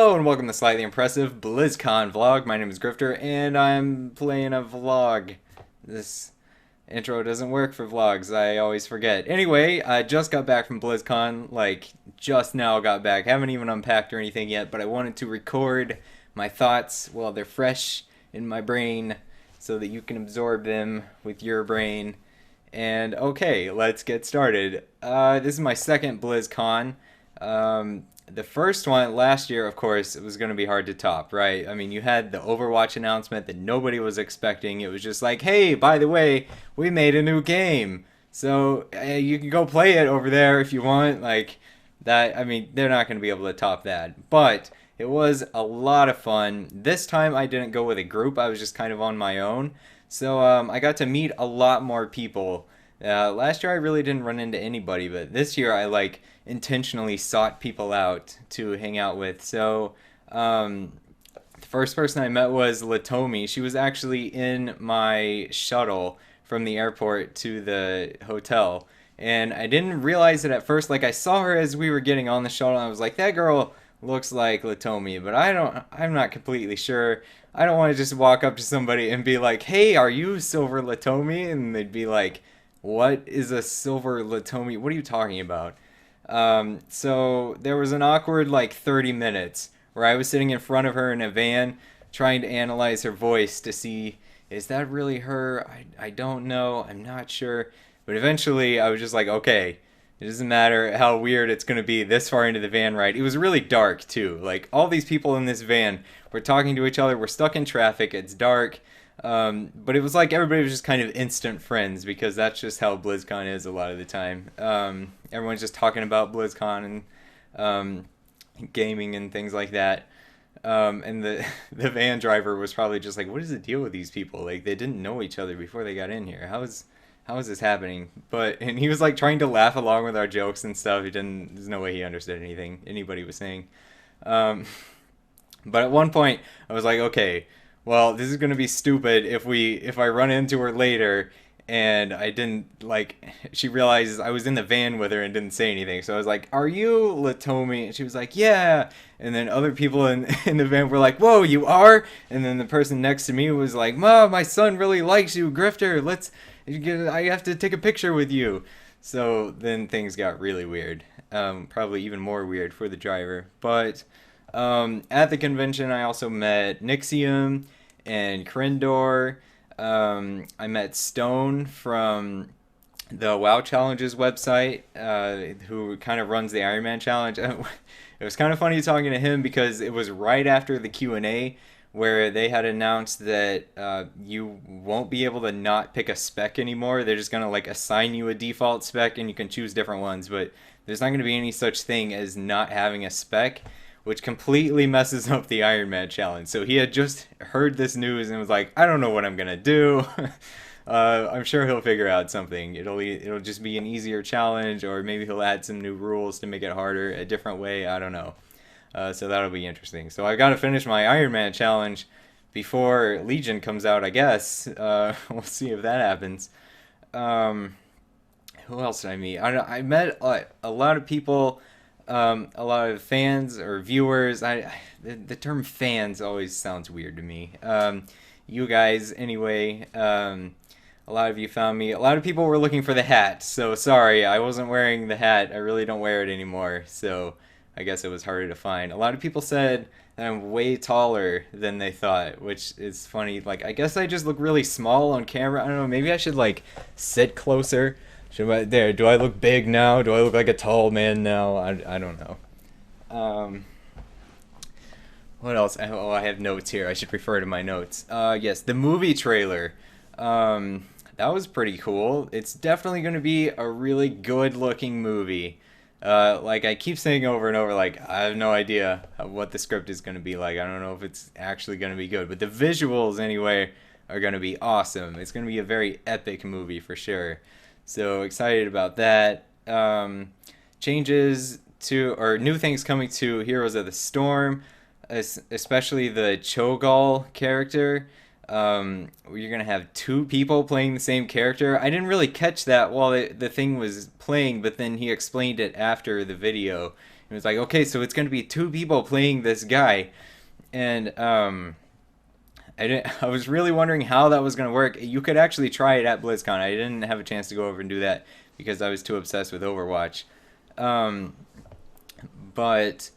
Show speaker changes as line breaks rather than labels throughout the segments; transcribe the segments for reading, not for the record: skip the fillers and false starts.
Hello and welcome to Slightly Impressive BlizzCon vlog. My name is Grifter and I'm playing a vlog. This intro doesn't work for vlogs, I always forget. Anyway, I just got back from BlizzCon, like just now got back. Haven't even unpacked or anything yet, but I wanted to record my thoughts while they're fresh in my brain so that you can absorb them with your brain. And okay, let's get started. This is my second BlizzCon. The first one last year, of course, it was going to be hard to top, right? I mean, you had the Overwatch announcement that nobody was expecting. It was just like, hey, by the way, we made a new game. So you can go play it over there if you want. Like, that, I mean, they're not going to be able to top that. But it was a lot of fun. This time I didn't go with a group, I was just kind of on my own. So I got to meet a lot more people. Last year I really didn't run into anybody, but this year I like intentionally sought people out to hang out with. So the first person I met was Latomi. She was actually in my shuttle from the airport to the hotel. And I didn't realize it at first. Like I saw her as we were getting on the shuttle and I was like, that girl looks like Latomi, but I'm not completely sure. I don't want to just walk up to somebody and be like, hey, are you Silver Latomi? And they'd be like, what is a Silver Latomi? What are you talking about? So there was an awkward like 30 minutes where I was sitting in front of her in a van trying to analyze her voice to see, is that really her? I don't know. I'm not sure. But eventually I was just like, okay, it doesn't matter how weird it's going to be this far into the van ride. It was really dark too. Like all these people in this van were talking to each other. We're stuck in traffic. It's dark. But it was like everybody was just kind of instant friends because that's just how BlizzCon is a lot of the time. Everyone's just talking about BlizzCon and gaming and things like that. And the the van driver was probably just like, "What is the deal with these people? Like they didn't know each other before they got in here. How is this happening?" And he was like trying to laugh along with our jokes and stuff. There's no way he understood anything anybody was saying. Um, but at one point, I was like, okay, well, this is gonna be stupid if I run into her later and I didn't like she realizes I was in the van with her and didn't say anything. So I was like, "Are you Latomi?" And she was like, "Yeah." And then other people in the van were like, "Whoa, you are?" And then the person next to me was like, "Mom, my son really likes you, Grifter. I have to take a picture with you." So then things got really weird. Probably even more weird for the driver. But at the convention, I also met Nixium and Krindor. I met Stone from the WoW Challenges website, who kind of runs the Iron Man Challenge. It was kind of funny talking to him because it was right after the Q&A where they had announced that you won't be able to not pick a spec anymore. They're just gonna like assign you a default spec and you can choose different ones, but there's not gonna be any such thing as not having a spec, which completely messes up the Iron Man challenge. So he had just heard this news and was like, I don't know what I'm gonna do. I'm sure he'll figure out something. It'll just be an easier challenge, or maybe he'll add some new rules to make it harder, a different way. I don't know. So that'll be interesting. So I got to finish my Iron Man challenge before Legion comes out, I guess. We'll see if that happens. Who else did I meet? I met a lot of people, a lot of fans or viewers. The term fans always sounds weird to me. You guys, anyway. A lot of you found me. A lot of people were looking for the hat, so sorry, I wasn't wearing the hat. I really don't wear it anymore, so I guess it was harder to find. A lot of people said that I'm way taller than they thought, which is funny. Like, I guess I just look really small on camera. I don't know, maybe I should, like, sit closer. There, do I look big now? Do I look like a tall man now? I don't know. What else? Oh, I have notes here. I should refer to my notes. Yes, the movie trailer. That was pretty cool. It's definitely going to be a really good-looking movie. Like I keep saying over and over, like I have no idea what the script is going to be like. I don't know if it's actually going to be good, but the visuals anyway are going to be awesome. It's going to be a very epic movie for sure. So excited about that. Changes to or new things coming to Heroes of the Storm, especially the Cho'Gall character. You're gonna have two people playing the same character. I didn't really catch that while the thing was playing, but then he explained it after the video. It was like, okay, so it's gonna be two people playing this guy, and I was really wondering how that was gonna work. You could actually try it at BlizzCon. I didn't have a chance to go over and do that because I was too obsessed with Overwatch. Um, but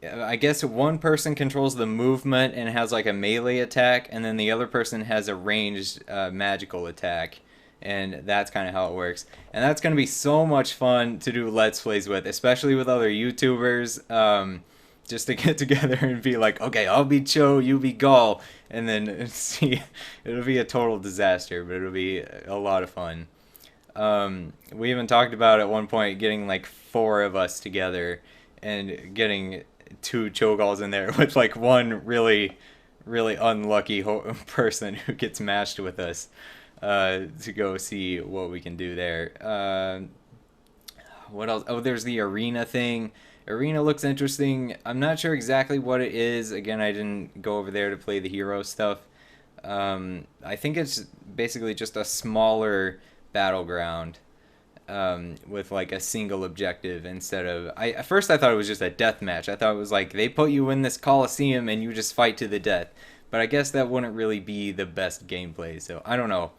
I guess one person controls the movement and has like a melee attack, and then the other person has a ranged magical attack, and that's kind of how it works. And that's going to be so much fun to do Let's Plays with, especially with other YouTubers. Just to get together and be like, okay, I'll be Cho, you be Gall, and then see, it'll be a total disaster, but it'll be a lot of fun. We even talked about at one point getting like four of us together and getting two Cho'Galls in there with like one really unlucky person who gets matched with us to go see what we can do there. What else? Oh, there's the arena thing. Arena looks interesting. I'm not sure exactly what it is. Again, I didn't go over there to play the hero stuff. I think it's basically just a smaller battleground with like a single objective instead of. At first I thought it was just a death match. I thought it was like they put you in this coliseum and you just fight to the death. But I guess that wouldn't really be the best gameplay. So I don't know.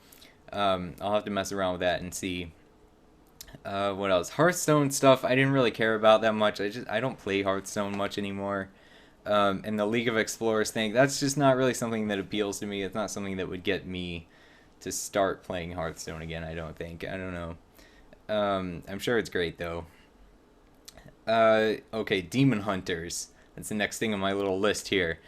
I'll have to mess around with that and see. What else? Hearthstone stuff I didn't really care about that much. I don't play Hearthstone much anymore. And the League of Explorers thing, that's just not really something that appeals to me. It's not something that would get me to start playing Hearthstone again, I don't think. I don't know. I'm sure it's great, though. Okay, Demon Hunters. That's the next thing on my little list here.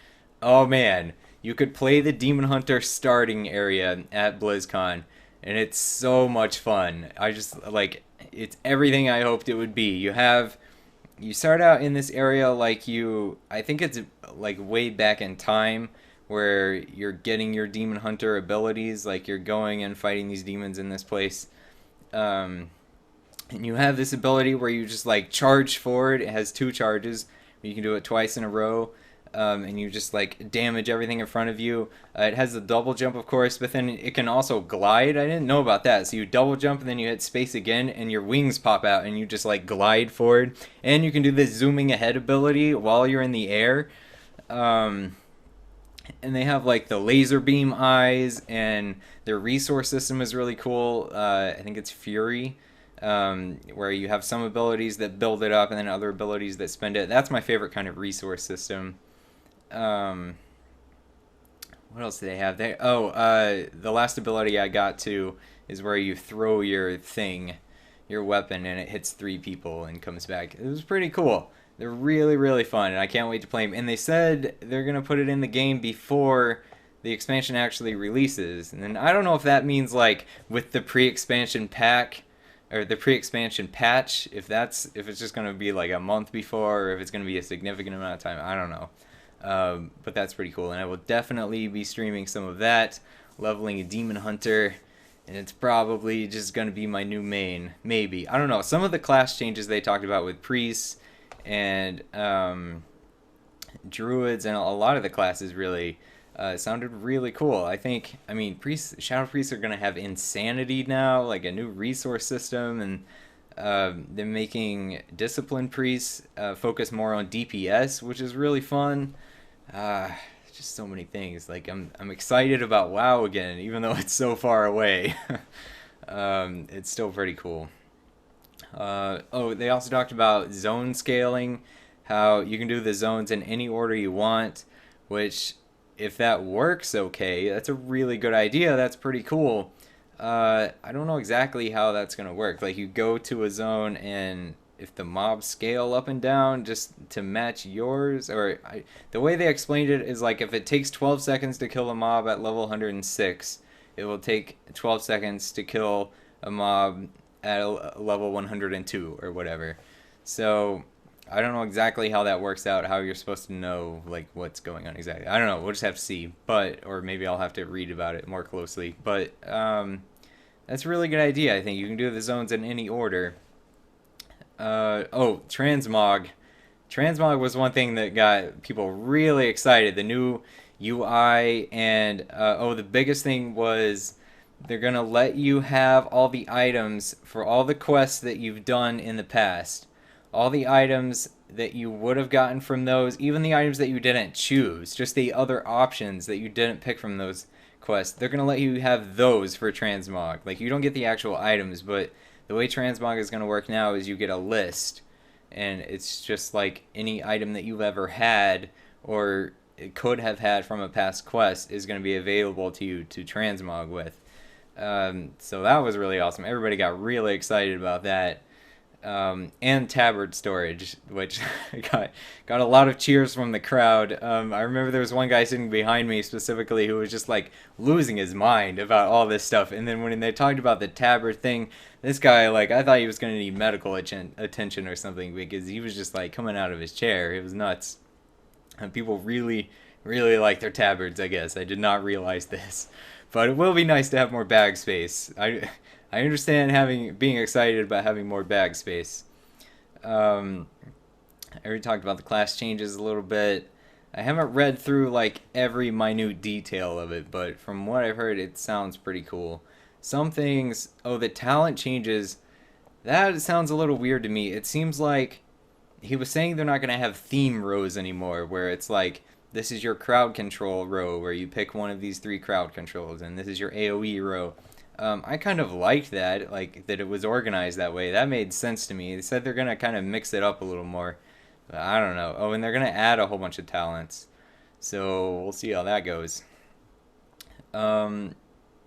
Oh, man. You could play the Demon Hunter starting area at BlizzCon, and it's so much fun. I just, like, it's everything I hoped it would be. You start out in this area I think it's, like, way back in time, where you're getting your Demon Hunter abilities, like you're going and fighting these demons in this place. And you have this ability where you just like charge forward. It has two charges. You can do it twice in a row. And you just like damage everything in front of you. It has a double jump, of course, but then it can also glide. I didn't know about that. So you double jump and then you hit space again, and your wings pop out, and you just like glide forward. And you can do this zooming ahead ability while you're in the air. And they have like the laser beam eyes, and their resource system is really cool. I think it's Fury, where you have some abilities that build it up and then other abilities that spend it. That's my favorite kind of resource system. What else do they have? The last ability I got to is where you throw your weapon, and it hits three people and comes back. It was pretty cool. They're really, really fun, and I can't wait to play them. And they said they're going to put it in the game before the expansion actually releases. And then I don't know if that means, like, with the pre-expansion pack, or the pre-expansion patch, if it's just going to be, like, a month before, or if it's going to be a significant amount of time. I don't know. But that's pretty cool. And I will definitely be streaming some of that, leveling a Demon Hunter, and it's probably just going to be my new main. Maybe. I don't know. Some of the class changes they talked about with priests and druids and a lot of the classes really sounded really cool. I mean, shadow priests are going to have insanity now, like a new resource system, and they're making discipline priests focus more on DPS, which is really fun. Just so many things. Like I'm excited about WoW again, even though it's so far away. It's still pretty cool. They also talked about zone scaling, how you can do the zones in any order you want, which, if that works okay, that's a really good idea. That's pretty cool. I don't know exactly how that's going to work. Like, you go to a zone, and if the mobs scale up and down just to match yours, the way they explained it is like if it takes 12 seconds to kill a mob at level 106, it will take 12 seconds to kill a mob at a level 102 or whatever. So I don't know exactly how that works out, how you're supposed to know like what's going on exactly. I don't know. We'll just have to see. Or maybe I'll have to read about it more closely. But that's a really good idea. I think you can do the zones in any order. Transmog. Transmog was one thing that got people really excited. The new UI, and oh, the biggest thing was they're gonna let you have all the items for all the quests that you've done in the past. All the items that you would have gotten from those, even the items that you didn't choose, just the other options that you didn't pick from those quests, they're gonna let you have those for Transmog. Like, you don't get the actual items, but the way Transmog is gonna work now is you get a list, and it's just like any item that you've ever had or it could have had from a past quest is going to be available to you to transmog with. So that was really awesome. Everybody got really excited about that. And tabard storage, which got a lot of cheers from the crowd. I remember there was one guy sitting behind me specifically who was just like losing his mind about all this stuff. And then when they talked about the tabard thing, this guy, like, I thought he was going to need medical attention or something, because he was just like coming out of his chair. It was nuts. And people really, really like their tabards, I guess. I did not realize this. But it will be nice to have more bag space. I understand being excited about having more bag space. I already talked about the class changes a little bit. I haven't read through like every minute detail of it, but from what I've heard, it sounds pretty cool. Some things, oh, the talent changes, that sounds a little weird to me. It seems like he was saying they're not going to have theme rows anymore, where it's like, this is your crowd control row, where you pick one of these 3 crowd controls, and this is your AoE row. I kind of liked that, like, that it was organized that way. That made sense to me. They said they're going to kind of mix it up a little more. But I don't know. Oh, and they're going to add a whole bunch of talents. So we'll see how that goes. And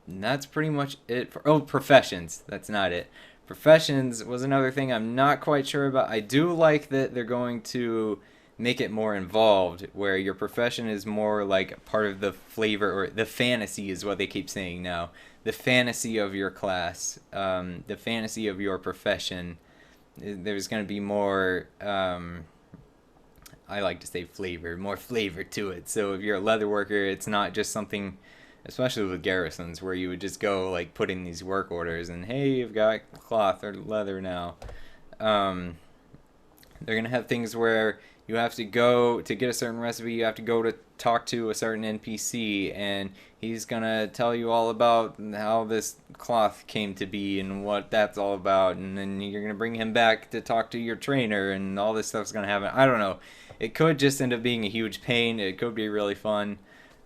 that's pretty much it for... Oh, professions. That's not it. Professions was another thing I'm not quite sure about. I do like that they're going to make it more involved, where your profession is more like part of the flavor, or the fantasy is what they keep saying now. The fantasy of your class, the fantasy of your profession. There's going to be more, I like to say flavor, more flavor to it. So if you're a leather worker, it's not just something, especially with garrisons, where you would just go like put in these work orders and, hey, you've got cloth or leather now. They're going to have things where you have to go to get a certain recipe, you have to go to talk to a certain NPC, and he's going to tell you all about how this cloth came to be and what that's all about, and then you're going to bring him back to talk to your trainer, and all this stuff's going to happen. I don't know. It could just end up being a huge pain. It could be really fun.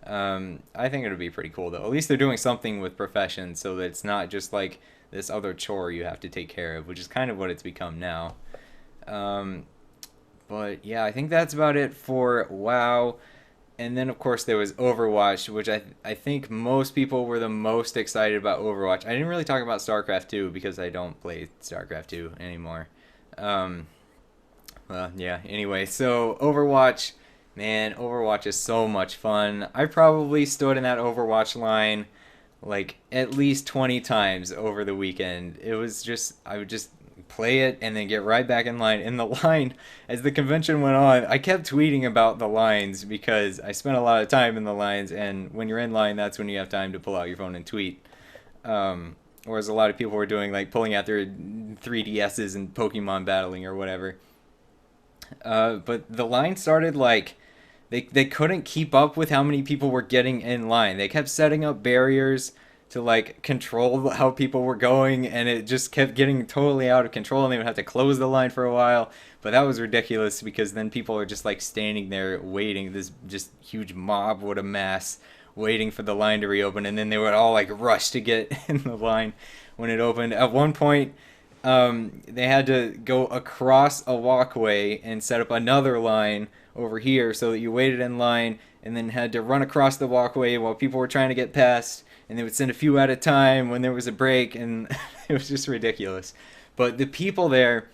I think it would be pretty cool, though. At least they're doing something with professions, so that it's not just like this other chore you have to take care of, which is kind of what it's become now. But yeah, I think that's about it for WoW. And then, of course, there was Overwatch, which I think most people were the most excited about Overwatch. I didn't really talk about StarCraft 2 because I don't play StarCraft 2 anymore. Well, yeah, anyway, so Overwatch, man, Overwatch is so much fun. I probably stood in that Overwatch line like at least 20 times over the weekend. It was just, I would just play it and then get right back in line. And the line, as the convention went on, I kept tweeting about the lines because I spent a lot of time in the lines, and when you're in line, that's when you have time to pull out your phone and tweet. Whereas a lot of people were doing, like, pulling out their 3DSs and Pokemon battling or whatever. But the line started, like, they couldn't keep up with how many people were getting in line. They kept setting up barriers to like control how people were going, and it just kept getting totally out of control, and they would have to close the line for a while. But that was ridiculous, because then people are just like standing there waiting. This just huge mob would amass waiting for the line to reopen, and then they would all like rush to get in the line when it opened. At one point, they had to go across a walkway and set up another line over here so that you waited in line and then had to run across the walkway while people were trying to get past, and they would send a few at a time when there was a break, and it was just ridiculous. But the people there,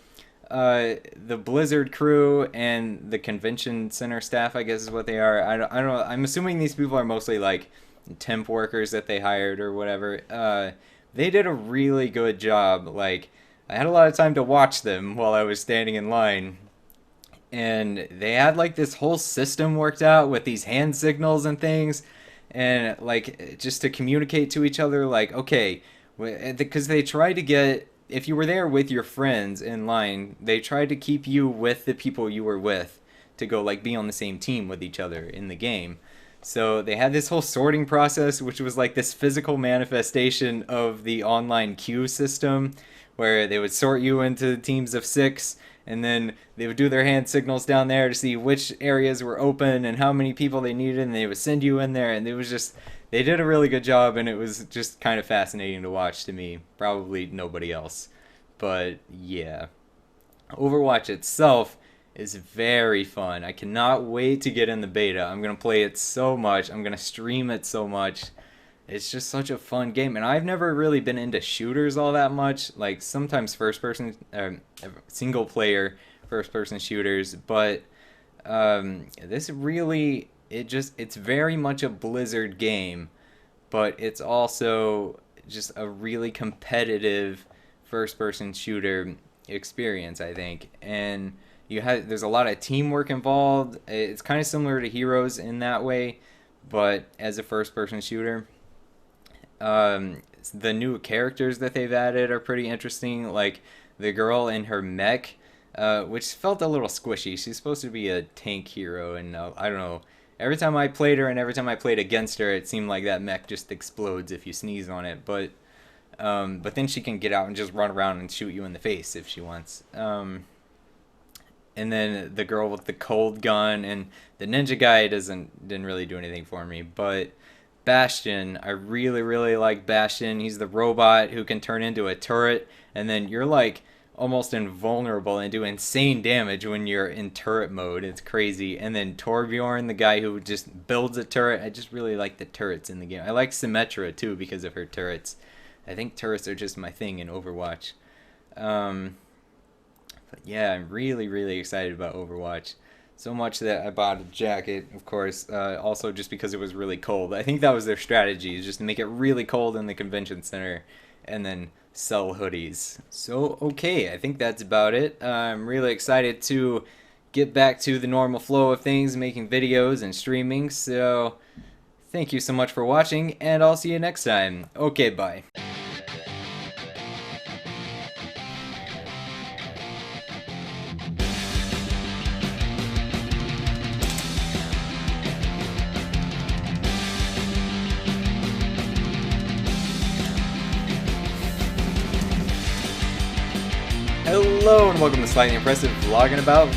the Blizzard crew and the convention center staff, I guess is what they are. I don't know. I'm assuming these people are mostly like temp workers that they hired or whatever. They did a really good job. Like, I had a lot of time to watch them while I was standing in line. And they had like this whole system worked out with these hand signals and things, and like just to communicate to each other, like, okay, because they tried to get, if you were there with your friends in line, they tried to keep you with the people you were with to go like be on the same team with each other in the game. So they had this whole sorting process, which was like this physical manifestation of the online queue system, where they would sort you into teams of 6, and then they would do their hand signals down there to see which areas were open and how many people they needed, and they would send you in there, and it was just, they did a really good job, and it was just kind of fascinating to watch to me. Probably nobody else. But yeah. Overwatch itself is very fun. I cannot wait to get in the beta. I'm going to play it so much. I'm going to stream it so much. It's just such a fun game. And I've never really been into shooters all that much. Like sometimes first person, single player first person shooters. But this really, it's very much a Blizzard game. But it's also just a really competitive first person shooter experience, I think. And there's a lot of teamwork involved. It's kind of similar to Heroes in that way, but as a first person shooter. The new characters that they've added are pretty interesting, like the girl in her mech, which felt a little squishy. She's supposed to be a tank hero, and I don't know, every time I played her and every time I played against her, it seemed like that mech just explodes if you sneeze on it. But then she can get out and just run around and shoot you in the face if she wants. And then the girl with the cold gun, and the ninja guy didn't really do anything for me. But Bastion, I really like Bastion. He's the robot who can turn into a turret, and then you're like almost invulnerable and do insane damage when you're in turret mode. It's crazy. And then Torbjorn, the guy who just builds a turret. I just really like the turrets in the game. I like Symmetra too because of her turrets. I think turrets are just my thing in Overwatch. But yeah, I'm really excited about Overwatch. So much that I bought a jacket, of course, also just because it was really cold. I think that was their strategy, is just to make it really cold in the convention center and then sell hoodies. So, okay, I think that's about it. I'm really excited to get back to the normal flow of things, making videos and streaming. So, thank you so much for watching, and I'll see you next time. Okay, bye. Hello and welcome to Slightly Impressive, vlogging about